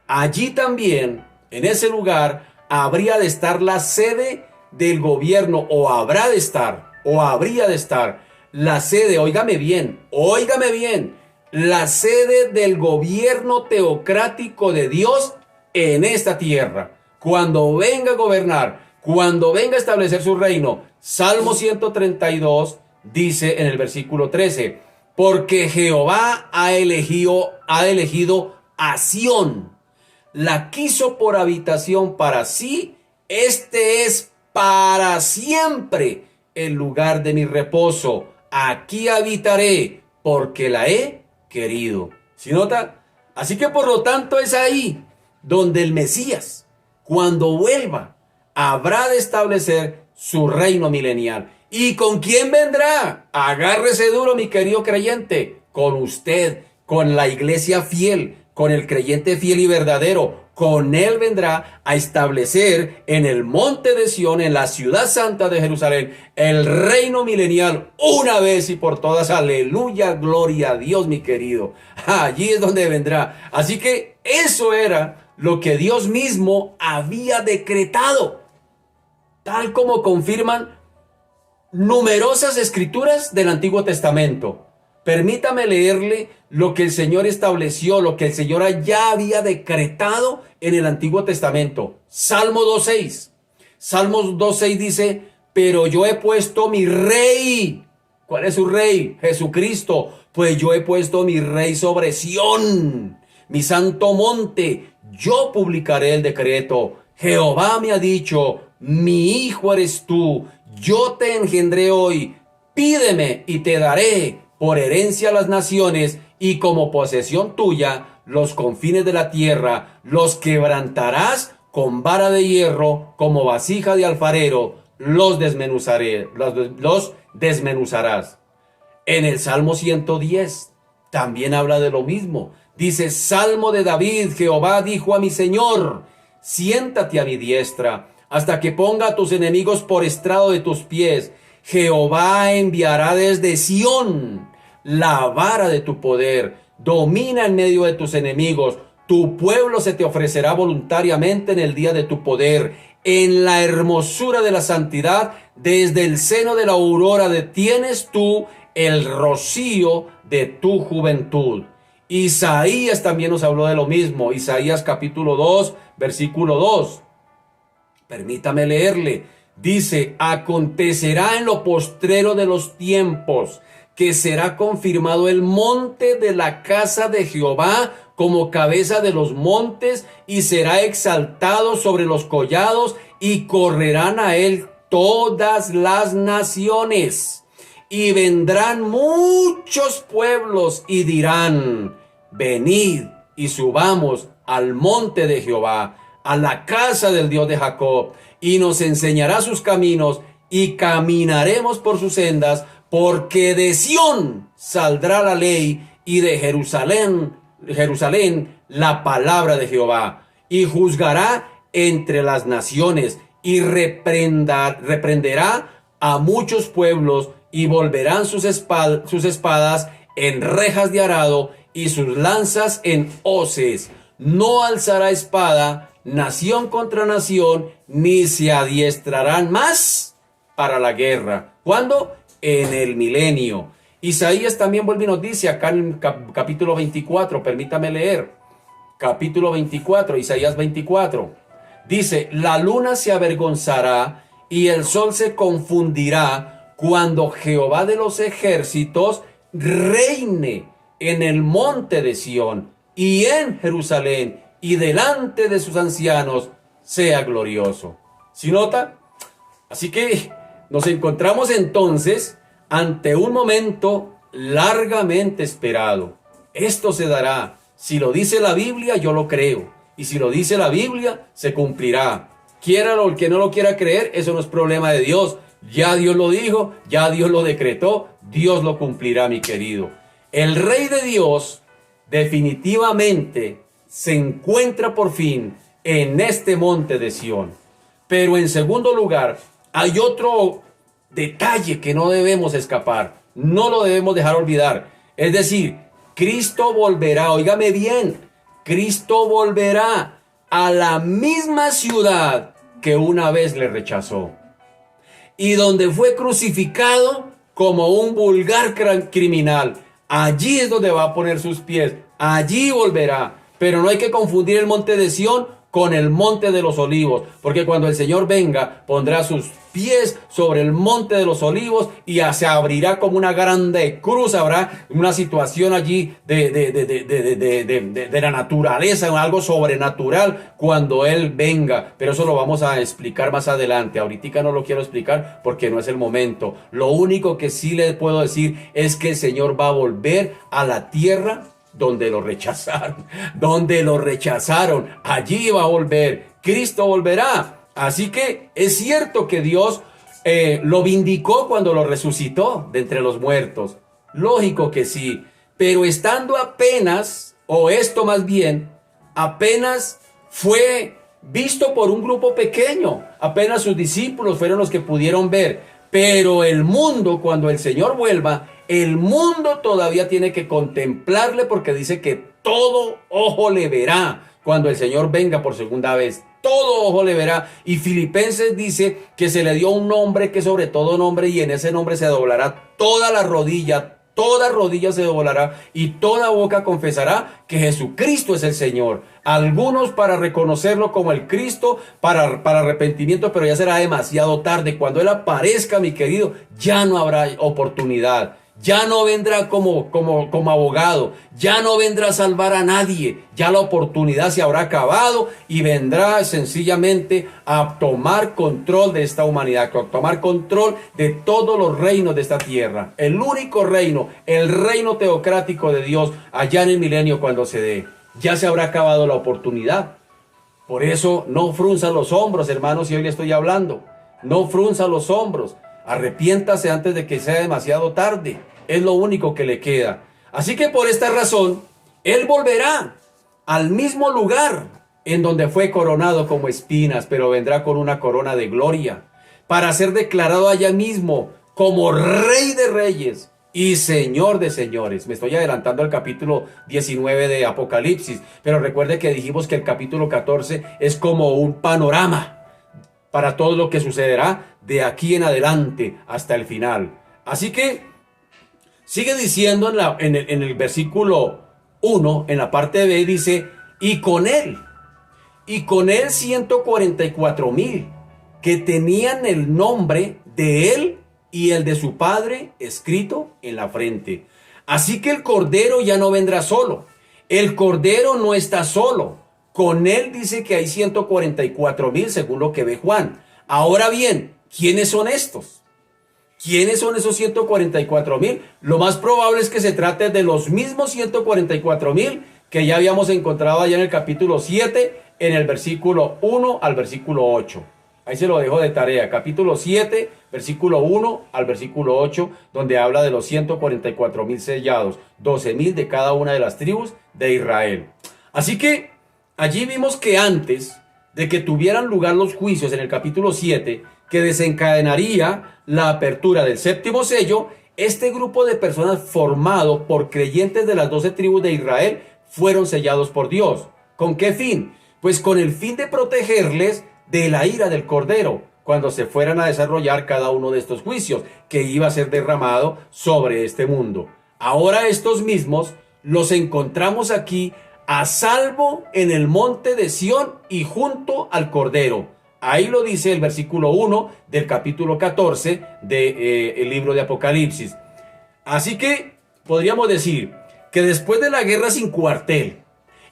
Allí también, en ese lugar, habría de estar la sede del gobierno, o habrá de estar, o habría de estar, la sede, óigame bien, la sede del gobierno teocrático de Dios en esta tierra. Cuando venga a gobernar, cuando venga a establecer su reino. Salmo 132 dice en el versículo 13: porque Jehová ha elegido a Sión, la quiso por habitación para sí. Este es para siempre el lugar de mi reposo. Aquí habitaré, porque la he querido. ¿Sí nota? Así que por lo tanto es ahí donde el Mesías, cuando vuelva, habrá de establecer su reino milenial. ¿Y con quién vendrá? Agárrese duro, mi querido creyente. Con usted, con la iglesia fiel, con el creyente fiel y verdadero. Con él vendrá a establecer en el monte de Sión, en la ciudad santa de Jerusalén, el reino milenial una vez y por todas. Aleluya, gloria a Dios, mi querido. Allí es donde vendrá. Así que eso era lo que Dios mismo había decretado, tal como confirman numerosas escrituras del Antiguo Testamento. Permítame leerle lo que el Señor estableció, lo que el Señor ya había decretado en el Antiguo Testamento. Salmo 2.6. Salmo 2.6 dice: pero yo he puesto mi rey. ¿Cuál es su rey? Jesucristo. Pues yo he puesto mi rey sobre Sión, mi santo monte. Yo publicaré el decreto. Jehová me ha dicho: mi hijo eres tú. Yo te engendré hoy. Pídeme y te daré por herencia a las naciones, y como posesión tuya los confines de la tierra. Los quebrantarás con vara de hierro, como vasija de alfarero, los desmenuzarás. En el Salmo 110 también habla de lo mismo. Dice: Salmo de David, Jehová dijo a mi Señor: siéntate a mi diestra, hasta que ponga a tus enemigos por estrado de tus pies. Jehová enviará desde Sión la vara de tu poder. Domina en medio de tus enemigos. Tu pueblo se te ofrecerá voluntariamente en el día de tu poder. En la hermosura de la santidad, desde el seno de la aurora, detienes tú el rocío de tu juventud. Isaías también nos habló de lo mismo. Isaías capítulo 2, versículo 2. Permítame leerle. Dice, acontecerá en lo postrero de los tiempos que será confirmado el monte de la casa de Jehová como cabeza de los montes y será exaltado sobre los collados y correrán a él todas las naciones. Y vendrán muchos pueblos y dirán, venid y subamos al monte de Jehová, a la casa del Dios de Jacob, y nos enseñará sus caminos y caminaremos por sus sendas, porque de Sión saldrá la ley y de Jerusalén la palabra de Jehová, y juzgará entre las naciones y reprenderá a muchos pueblos y volverán sus espadas en rejas de arado y sus lanzas en hoces. No alzará espada nación contra nación, ni se adiestrarán más para la guerra. ¿Cuándo? En el milenio. Isaías también vuelve y nos dice acá en capítulo 24, permítame leer. Capítulo 24, Isaías 24. Dice, la luna se avergonzará y el sol se confundirá cuando Jehová de los ejércitos reine en el monte de Sión y en Jerusalén y delante de sus ancianos sea glorioso. ¿Sí nota? Así que nos encontramos entonces ante un momento largamente esperado. Esto se dará. Si lo dice la Biblia, yo lo creo. Y si lo dice la Biblia, se cumplirá. Quiéralo el que no lo quiera creer, eso no es problema de Dios. Ya Dios lo dijo, ya Dios lo decretó, Dios lo cumplirá, mi querido. El Rey de Dios definitivamente se encuentra por fin en este monte de Sión. Pero en segundo lugar, hay otro detalle que no debemos escapar, no lo debemos dejar olvidar. Es decir, Cristo volverá, óigame bien, Cristo volverá a la misma ciudad que una vez le rechazó y donde fue crucificado como un vulgar criminal. Allí es donde va a poner sus pies, allí volverá. Pero no hay que confundir el monte de Sión con el monte de los olivos, porque cuando el Señor venga, pondrá sus pies sobre el monte de los olivos y se abrirá como una grande cruz. Habrá una situación allí de la naturaleza, algo sobrenatural cuando Él venga, pero eso lo vamos a explicar más adelante. Ahorita no lo quiero explicar porque no es el momento. Lo único que sí le puedo decir es que el Señor va a volver a la tierra donde lo rechazaron, allí va a volver, Cristo volverá. Así que es cierto que Dios lo vindicó cuando lo resucitó de entre los muertos, lógico que sí, pero estando apenas, o esto más bien, apenas fue visto por un grupo pequeño, apenas sus discípulos fueron los que pudieron ver, pero el mundo, cuando el Señor vuelva, el mundo todavía tiene que contemplarle, porque dice que todo ojo le verá cuando el Señor venga por segunda vez. Todo ojo le verá. Y Filipenses dice que se le dio un nombre que sobre todo nombre, y en ese nombre se doblará toda rodilla se doblará y toda boca confesará que Jesucristo es el Señor. Algunos para reconocerlo como el Cristo, para arrepentimiento, pero ya será demasiado tarde. Cuando Él aparezca, mi querido, ya no habrá oportunidad. Ya no vendrá como abogado, ya no vendrá a salvar a nadie, ya la oportunidad se habrá acabado y vendrá sencillamente a tomar control de esta humanidad, a tomar control de todos los reinos de esta tierra. El único reino, el reino teocrático de Dios, allá en el milenio cuando se dé, ya se habrá acabado la oportunidad. Por eso no frunzan los hombros, hermanos, y hoy le estoy hablando. No frunzan los hombros. Arrepiéntase antes de que sea demasiado tarde. Es lo único que le queda. Así que por esta razón, Él volverá al mismo lugar en donde fue coronado como espinas, pero vendrá con una corona de gloria para ser declarado allá mismo como Rey de Reyes y Señor de señores. Me estoy adelantando al capítulo 19 de Apocalipsis, pero recuerde que dijimos que el capítulo 14 es como un panorama para todo lo que sucederá de aquí en adelante hasta el final. Así que sigue diciendo en el versículo 1, en la parte B, dice, y con él 144,000 que tenían el nombre de él y el de su padre escrito en la frente. Así que el Cordero ya no vendrá solo. El Cordero no está solo. Con él dice que hay 144,000 según lo que ve Juan. Ahora bien, ¿quiénes son estos? ¿Quiénes son esos 144,000? Lo más probable es que se trate de los mismos 144,000 que ya habíamos encontrado allá en el capítulo 7, en el versículo 1 al versículo 8. Ahí se lo dejo de tarea, capítulo 7, versículo 1 al versículo 8, donde habla de los 144,000 sellados, 12,000 de cada una de las tribus de Israel. Así que allí vimos que antes de que tuvieran lugar los juicios en el capítulo 7, que desencadenaría la apertura del séptimo sello, este grupo de personas formado por creyentes de las 12 tribus de Israel fueron sellados por Dios. ¿Con qué fin? Pues con el fin de protegerles de la ira del Cordero, cuando se fueran a desarrollar cada uno de estos juicios que iba a ser derramado sobre este mundo. Ahora estos mismos los encontramos aquí a salvo en el monte de Sión y junto al Cordero. Ahí lo dice el versículo 1 del capítulo 14 del libro de Apocalipsis. Así que podríamos decir que después de la guerra sin cuartel,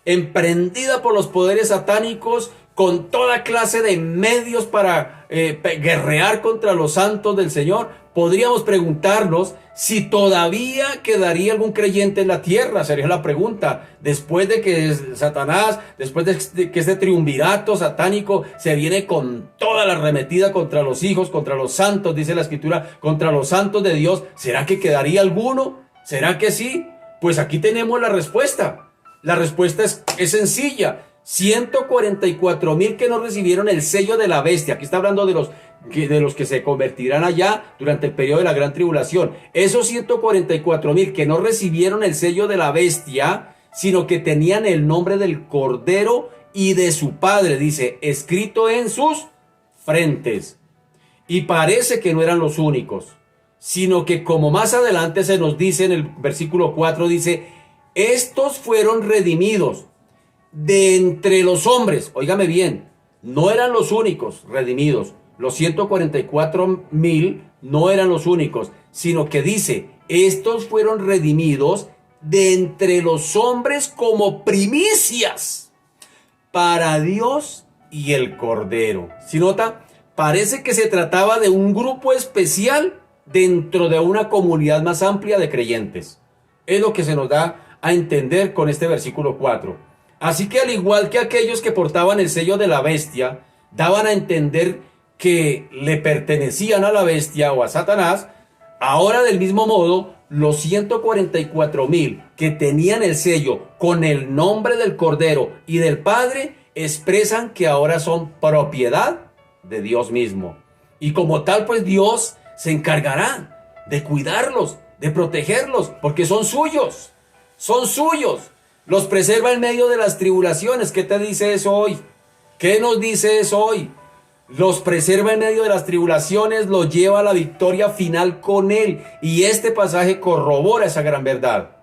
emprendida por los poderes satánicos, con toda clase de medios para guerrear contra los santos del Señor, podríamos preguntarnos si todavía quedaría algún creyente en la tierra. Sería la pregunta. Después de que Satanás, después de que este triunvirato satánico se viene con toda la arremetida contra los hijos, contra los santos, dice la Escritura, contra los santos de Dios, ¿será que quedaría alguno? ¿Será que sí? Pues aquí tenemos la respuesta. La respuesta es sencilla. 144,000 que no recibieron el sello de la bestia. Aquí está hablando de los que se convertirán allá durante el periodo de la gran tribulación. Esos 144,000 que no recibieron el sello de la bestia, sino que tenían el nombre del Cordero y de su Padre, dice, escrito en sus frentes. Y parece que no eran los únicos, sino que como más adelante se nos dice en el versículo 4, dice, estos fueron redimidos de entre los hombres. Óigame bien, no eran los únicos redimidos. Los 144,000 no eran los únicos, sino que dice, estos fueron redimidos de entre los hombres como primicias para Dios y el Cordero. Si nota, parece que se trataba de un grupo especial dentro de una comunidad más amplia de creyentes. Es lo que se nos da a entender con este versículo 4. Así que al igual que aquellos que portaban el sello de la bestia, daban a entender que le pertenecían a la bestia o a Satanás, ahora del mismo modo, los 144,000 que tenían el sello con el nombre del Cordero y del Padre, expresan que ahora son propiedad de Dios mismo. Y como tal, pues Dios se encargará de cuidarlos, de protegerlos, porque son suyos, son suyos. Los preserva en medio de las tribulaciones. ¿Qué te dice eso hoy? ¿Qué nos dice eso hoy? Los preserva en medio de las tribulaciones, los lleva a la victoria final con él. Y este pasaje corrobora esa gran verdad.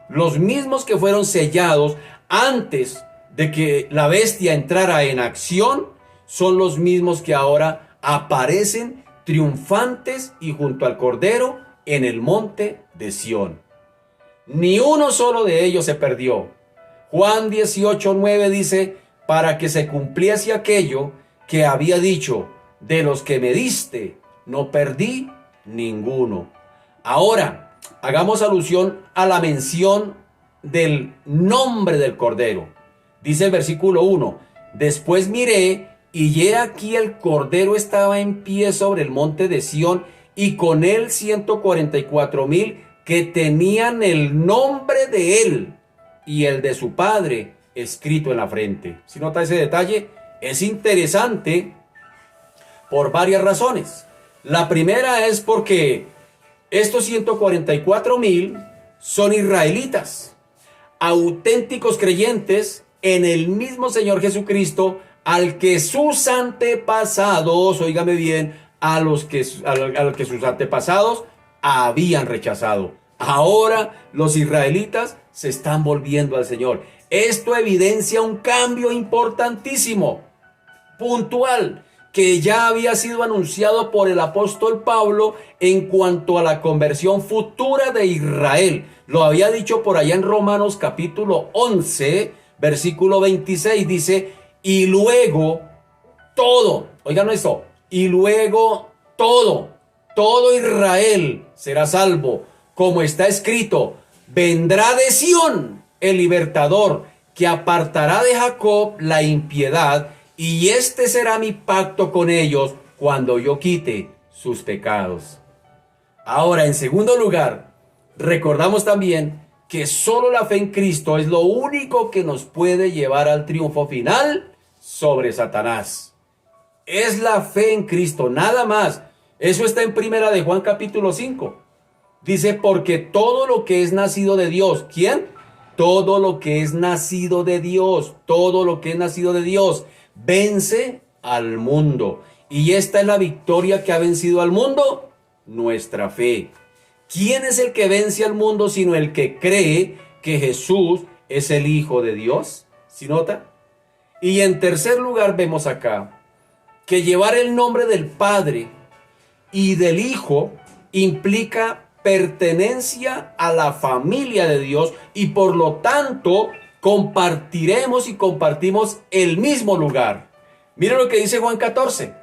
Los mismos que fueron sellados antes de que la bestia entrara en acción, son los mismos que ahora aparecen triunfantes y junto al Cordero en el monte de Sión. Ni uno solo de ellos se perdió. Juan 18:9 dice, para que se cumpliese aquello que había dicho, de los que me diste, no perdí ninguno. Ahora, hagamos alusión a la mención del nombre del Cordero. Dice el versículo 1, después miré y he aquí el Cordero estaba en pie sobre el monte de Sión y con él 144,000 que tenían el nombre de él y el de su Padre escrito en la frente. Si nota ese detalle, es interesante por varias razones. La primera es porque estos 144,000 son israelitas, auténticos creyentes en el mismo Señor Jesucristo, al que sus antepasados, óigame bien, a los que sus antepasados habían rechazado. Ahora los israelitas se están volviendo al Señor. Esto evidencia un cambio importantísimo, puntual, que ya había sido anunciado por el apóstol Pablo en cuanto a la conversión futura de Israel. Lo había dicho por allá en Romanos capítulo 11, versículo 26, dice, y luego todo, oigan esto, y luego todo Israel será salvo, como está escrito, vendrá de Sión el libertador, que apartará de Jacob la impiedad, y este será mi pacto con ellos cuando yo quite sus pecados. Ahora, en segundo lugar, recordamos también que solo la fe en Cristo es lo único que nos puede llevar al triunfo final sobre Satanás. Es la fe en Cristo, nada más. Eso está en Primera de Juan capítulo 5. Dice, porque todo lo que es nacido de Dios, ¿quién? Todo lo que es nacido de Dios, todo lo que es nacido de Dios, vence al mundo. Y esta es la victoria que ha vencido al mundo, nuestra fe. ¿Quién es el que vence al mundo sino el que cree que Jesús es el Hijo de Dios? ¿Sí nota? Y en tercer lugar vemos acá que llevar el nombre del Padre y del Hijo implica pertenencia a la familia de Dios y por lo tanto compartiremos y compartimos el mismo lugar. Miren lo que dice Juan 14.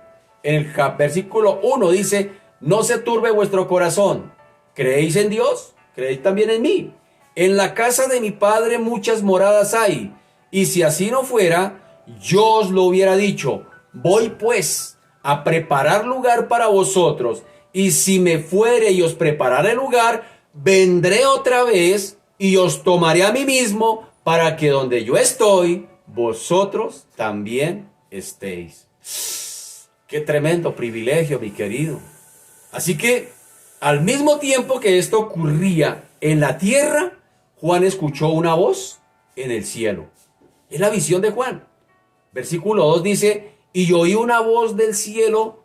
En el versículo 1 dice, no se turbe vuestro corazón. ¿Creéis en Dios? ¿Creéis también en mí? En la casa de mi Padre muchas moradas hay. Y si así no fuera, yo os lo hubiera dicho. Voy pues a preparar lugar para vosotros. Y si me fuere y os prepararé lugar, vendré otra vez y os tomaré a mí mismo, para que donde yo estoy, vosotros también estéis. Qué tremendo privilegio, mi querido. Así que, al mismo tiempo que esto ocurría en la tierra, Juan escuchó una voz en el cielo. Es la visión de Juan. Versículo 2 dice, y yo oí una voz del cielo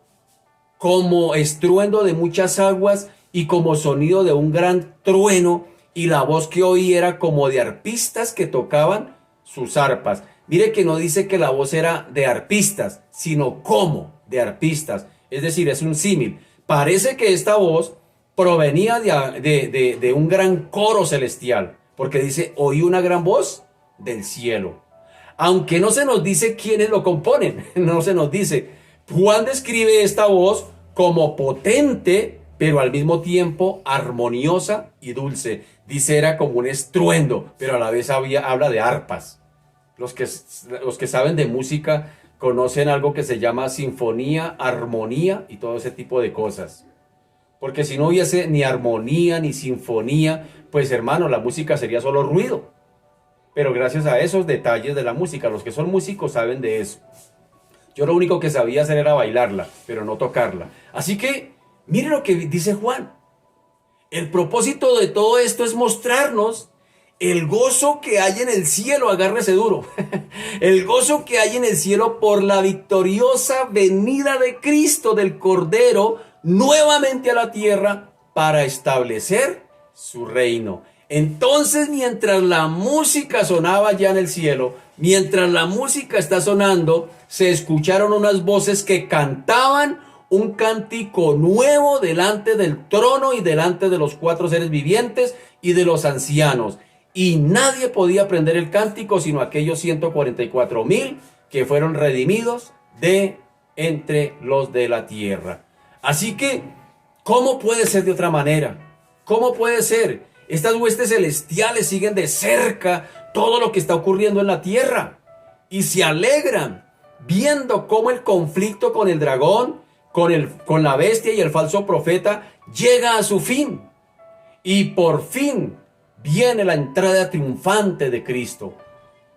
como estruendo de muchas aguas y como sonido de un gran trueno, y la voz que oí era como de arpistas que tocaban sus arpas. Mire que no dice que la voz era de arpistas, sino como de arpistas. Es decir, es un símil. Parece que esta voz provenía de un gran coro celestial, porque dice, oí una gran voz del cielo. Aunque no se nos dice quiénes lo componen, no se nos dice. Juan describe esta voz como potente, pero al mismo tiempo armoniosa y dulce. Dice era como un estruendo, pero a la vez habla de arpas. Los que saben de música conocen algo que se llama sinfonía, armonía y todo ese tipo de cosas. Porque si no hubiese ni armonía ni sinfonía, pues hermano, la música sería solo ruido. Pero gracias a esos detalles de la música, los que son músicos saben de eso. Yo lo único que sabía hacer era bailarla, pero no tocarla. Así que, mire lo que dice Juan. El propósito de todo esto es mostrarnos el gozo que hay en el cielo, agárrese duro. El gozo que hay en el cielo por la victoriosa venida de Cristo, del Cordero, nuevamente a la tierra para establecer su reino. Entonces, mientras la música sonaba ya en el cielo, mientras la música está sonando, se escucharon unas voces que cantaban un cántico nuevo delante del trono y delante de los 4 seres vivientes y de los ancianos. Y nadie podía aprender el cántico sino aquellos 144,000 que fueron redimidos de entre los de la tierra. Así que, ¿cómo puede ser de otra manera? ¿Cómo puede ser? Estas huestes celestiales siguen de cerca todo lo que está ocurriendo en la tierra y se alegran viendo cómo el conflicto con el dragón, con la bestia y el falso profeta llega a su fin. Y por fin viene la entrada triunfante de Cristo.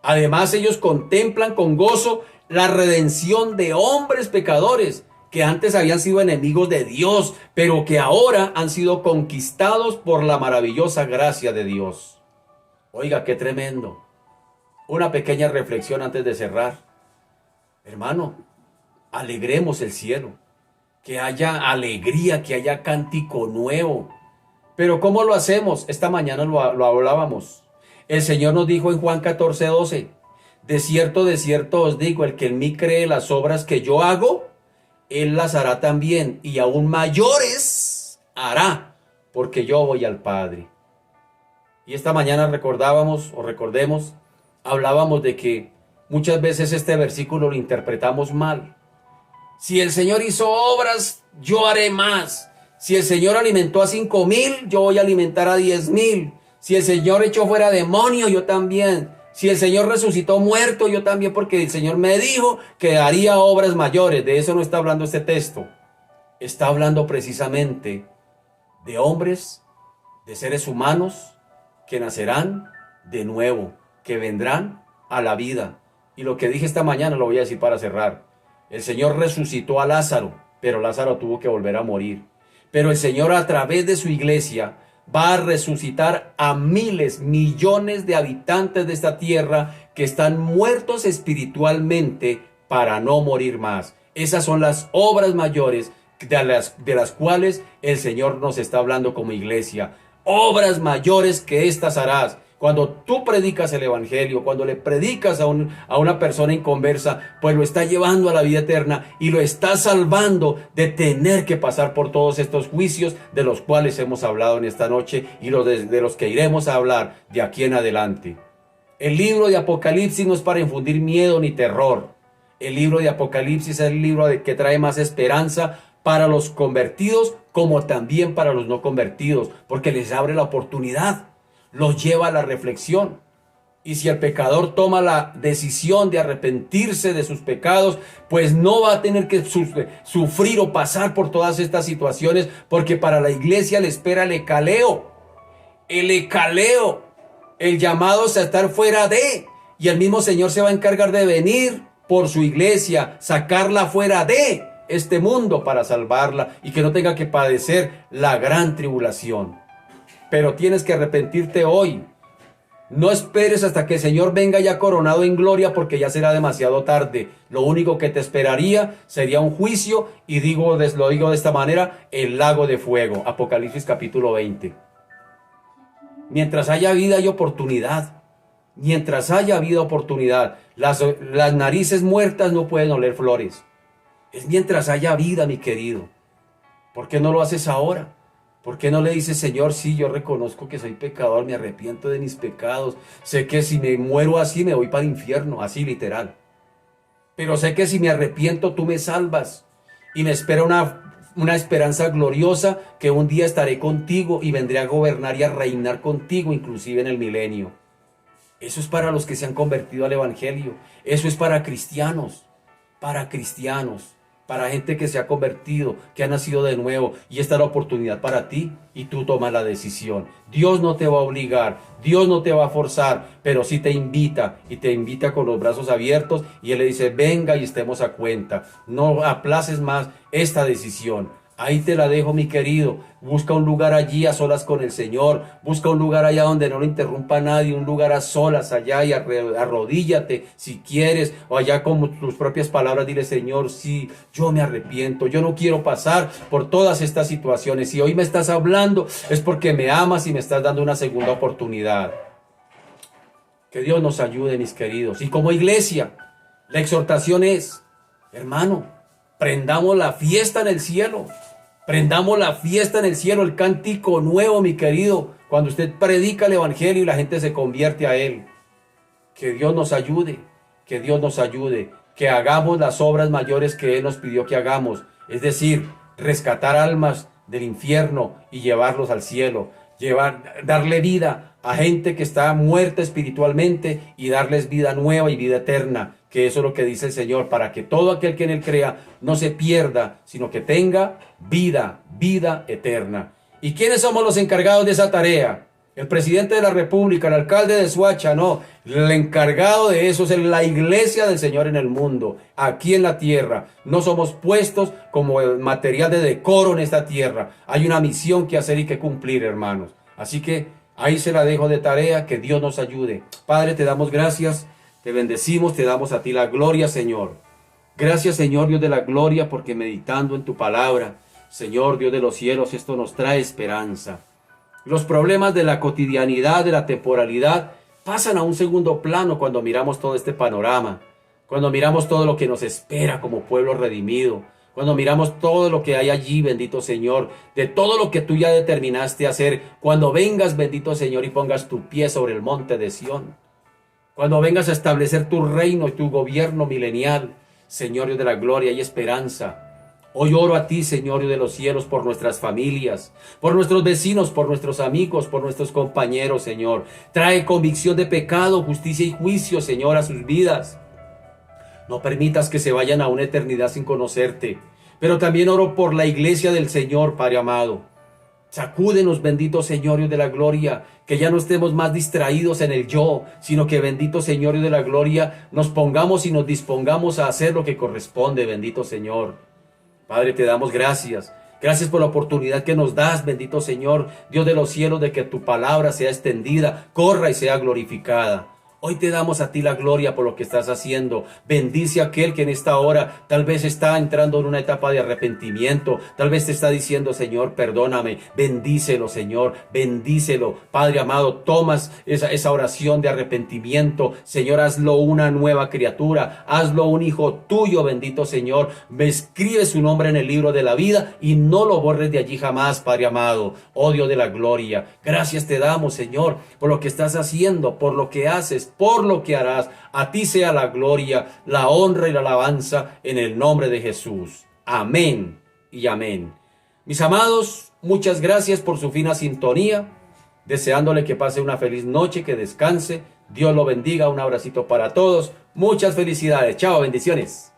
Además, ellos contemplan con gozo la redención de hombres pecadores que antes habían sido enemigos de Dios, pero que ahora han sido conquistados por la maravillosa gracia de Dios. Oiga, qué tremendo. Una pequeña reflexión antes de cerrar. Hermano, alegremos el cielo, que haya alegría, que haya cántico nuevo. Pero ¿cómo lo hacemos? Esta mañana lo hablábamos. El Señor nos dijo en Juan 14:12, de cierto os digo, el que en mí cree las obras que yo hago, Él las hará también, y aún mayores hará, porque yo voy al Padre. Y esta mañana recordemos, hablábamos de que muchas veces este versículo lo interpretamos mal. Si el Señor hizo obras, yo haré más. Si el Señor alimentó a 5,000, yo voy a alimentar a 10,000. Si el Señor echó fuera demonios, yo también. Si el Señor resucitó muerto, yo también, porque el Señor me dijo que haría obras mayores. De eso no está hablando este texto. Está hablando precisamente de hombres, de seres humanos que nacerán de nuevo, que vendrán a la vida. Y lo que dije esta mañana lo voy a decir para cerrar. El Señor resucitó a Lázaro, pero Lázaro tuvo que volver a morir. Pero el Señor, a través de su iglesia, va a resucitar a miles, millones de habitantes de esta tierra que están muertos espiritualmente para no morir más. Esas son las obras mayores de las cuales el Señor nos está hablando como iglesia. Obras mayores que estas harás. Cuando tú predicas el evangelio, cuando le predicas a una persona inconversa, pues lo está llevando a la vida eterna y lo está salvando de tener que pasar por todos estos juicios de los cuales hemos hablado en esta noche y de los que iremos a hablar de aquí en adelante. El libro de Apocalipsis no es para infundir miedo ni terror. El libro de Apocalipsis es el libro que trae más esperanza para los convertidos como también para los no convertidos, porque les abre la oportunidad, los lleva a la reflexión. Y si el pecador toma la decisión de arrepentirse de sus pecados, pues no va a tener que sufrir o pasar por todas estas situaciones, porque para la iglesia le espera el ecaleo, el llamado a estar fuera de, y el mismo Señor se va a encargar de venir por su iglesia, sacarla fuera de este mundo para salvarla y que no tenga que padecer la gran tribulación. Pero tienes que arrepentirte hoy. No esperes hasta que el Señor venga ya coronado en gloria, porque ya será demasiado tarde. Lo único que te esperaría sería un juicio, y lo digo de esta manera, el lago de fuego. Apocalipsis capítulo 20. Mientras haya vida y oportunidad. Mientras haya vida y oportunidad. Las narices muertas no pueden oler flores. Es mientras haya vida, mi querido. ¿Por qué no lo haces ahora? ¿Por qué no le dices, Señor, sí, yo reconozco que soy pecador, me arrepiento de mis pecados, sé que si me muero así me voy para el infierno, así literal, pero sé que si me arrepiento tú me salvas y me espera una esperanza gloriosa, que un día estaré contigo y vendré a gobernar y a reinar contigo, inclusive en el milenio? Eso es para los que se han convertido al evangelio, eso es para cristianos, para gente que se ha convertido, que ha nacido de nuevo, y esta es la oportunidad para ti, y tú tomas la decisión. Dios no te va a obligar, Dios no te va a forzar, pero sí te invita, y te invita con los brazos abiertos, y Él le dice, venga y estemos a cuenta, no aplaces más esta decisión. Ahí te la dejo, mi querido. Busca un lugar allí a solas con el Señor. Busca un lugar allá donde no lo interrumpa nadie. Un lugar a solas allá, y arrodíllate si quieres. O allá con tus propias palabras dile, Señor, sí, yo me arrepiento. Yo no quiero pasar por todas estas situaciones. Si hoy me estás hablando es porque me amas y me estás dando una segunda oportunidad. Que Dios nos ayude, mis queridos. Y como iglesia, la exhortación es, hermano, prendamos la fiesta en el cielo. Prendamos la fiesta en el cielo, el cántico nuevo, mi querido, cuando usted predica el evangelio y la gente se convierte a él. Que Dios nos ayude, que hagamos las obras mayores que Él nos pidió que hagamos, es decir, rescatar almas del infierno y llevarlos al cielo, darle vida a gente que está muerta espiritualmente y darles vida nueva y vida eterna, que eso es lo que dice el Señor, para que todo aquel que en Él crea no se pierda, sino que tenga vida eterna. ¿Y quiénes somos los encargados de esa tarea? El presidente de la República, el alcalde de Soacha, no. El encargado de eso es la iglesia del Señor en el mundo, aquí en la tierra. No somos puestos como material de decoro en esta tierra. Hay una misión que hacer y que cumplir, hermanos. Así que ahí se la dejo de tarea, que Dios nos ayude. Padre, te damos gracias, te bendecimos, te damos a ti la gloria, Señor. Gracias, Señor, Dios de la gloria, porque meditando en tu palabra, Señor, Dios de los cielos, esto nos trae esperanza. Los problemas de la cotidianidad, de la temporalidad, pasan a un segundo plano cuando miramos todo este panorama, cuando miramos todo lo que nos espera como pueblo redimido, Cuando miramos todo lo que hay allí, bendito Señor, de todo lo que tú ya determinaste hacer, cuando vengas, bendito Señor, y pongas tu pie sobre el monte de Sión, cuando vengas a establecer tu reino y tu gobierno milenial, Señor Dios de la gloria y esperanza. Hoy oro a ti, Señor Dios de los cielos, por nuestras familias, por nuestros vecinos, por nuestros amigos, por nuestros compañeros, Señor. Trae convicción de pecado, justicia y juicio, Señor, a sus vidas. No permitas que se vayan a una eternidad sin conocerte. Pero también oro por la iglesia del Señor, Padre amado. Sacúdenos, bendito Señor Dios de la gloria, que ya no estemos más distraídos en el yo, sino que, bendito Señor Dios de la gloria, nos pongamos y nos dispongamos a hacer lo que corresponde, bendito Señor. Padre, te damos gracias. Gracias por la oportunidad que nos das, bendito Señor, Dios de los cielos, de que tu palabra sea extendida, corra y sea glorificada. Hoy te damos a ti la gloria por lo que estás haciendo. Bendice a aquel que en esta hora tal vez está entrando en una etapa de arrepentimiento. Tal vez te está diciendo, Señor, perdóname. Bendícelo, Señor, bendícelo. Padre amado, tomas esa oración de arrepentimiento. Señor, hazlo una nueva criatura. Hazlo un hijo tuyo, bendito Señor. Me escribe su nombre en el libro de la vida y no lo borres de allí jamás, Padre amado. Oh Dios de la gloria. Gracias te damos, Señor, por lo que estás haciendo, por lo que haces, por lo que harás. A ti sea la gloria, la honra y la alabanza en el nombre de Jesús. Amén y amén. Mis amados, muchas gracias por su fina sintonía. Deseándole que pase una feliz noche, que descanse. Dios lo bendiga. Un abracito para todos. Muchas felicidades. Chao, bendiciones.